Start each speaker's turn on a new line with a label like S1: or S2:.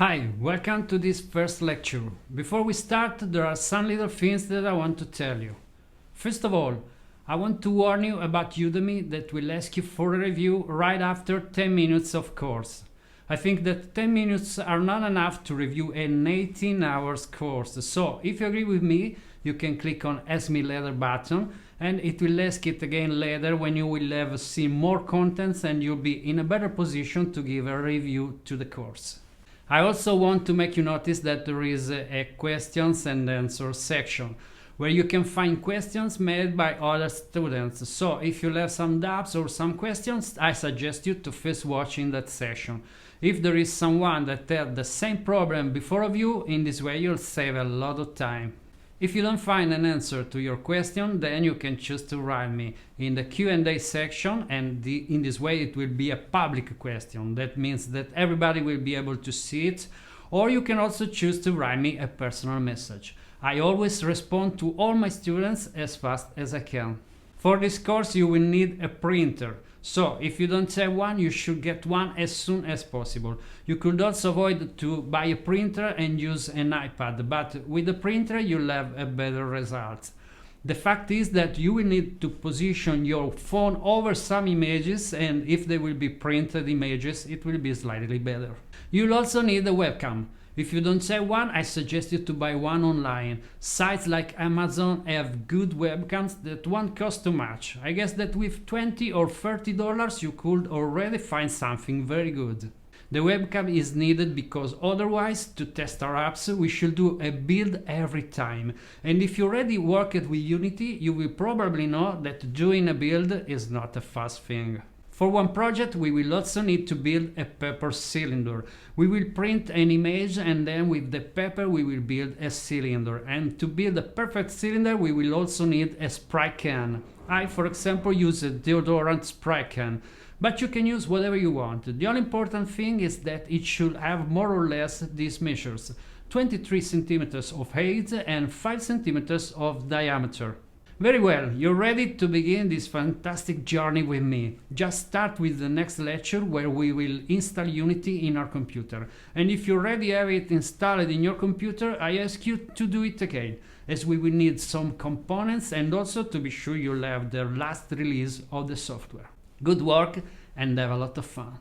S1: Hi, welcome to this first lecture. Before we start, there are some little things that I want to tell you. First of all, I want to warn you about Udemy that will ask you for a review right after 10 minutes of course. I think that 10 minutes are not enough to review an 18 hours course, so if you agree with me, you can click on Ask Me Later button and it will ask it again later when you will have seen more contents and you'll be in a better position to give a review to the course. I also want to make you notice that there is a questions and answers section where you can find questions made by other students. So if you have some doubts or some questions, I suggest you to first watch in that session. If there is someone that had the same problem before of you, in this way you'll save a lot of time. If you don't find an answer to your question, then you can choose to write me in the Q&A section, and in this way it will be a public question. That means that everybody will be able to see it, or you can also choose to write me a personal message. I always respond to all my students as fast as I can. For this course you will need a printer. So if you don't have one, you should get one as soon as possible. You could also avoid to buy a printer and use an iPad, but with a printer you'll have a better result. The fact is that you will need to position your phone over some images, and if they will be printed images, it will be slightly better. You'll also need a webcam. If you don't have one, I suggest you to buy one online. Sites like Amazon have good webcams that won't cost too much. I guess that with $20 or $30 you could already find something very good. The webcam is needed because otherwise, to test our apps, we should do a build every time. And if you already worked with Unity, you will probably know that doing a build is not a fast thing. For one project, we will also need to build a paper cylinder. We will print an image and then with the paper we will build a cylinder. And to build a perfect cylinder, we will also need a spray can. I, for example, use a deodorant spray can, but you can use whatever you want. The only important thing is that it should have more or less these measures: 23 centimeters of height and 5 centimeters of diameter. Very well, you're ready to begin this fantastic journey with me. Just start with the next lecture where we will install Unity in our computer. And if you already have it installed in your computer, I ask you to do it again, as we will need some components and also to be sure you'll have the last release of the software. Good work and have a lot of fun.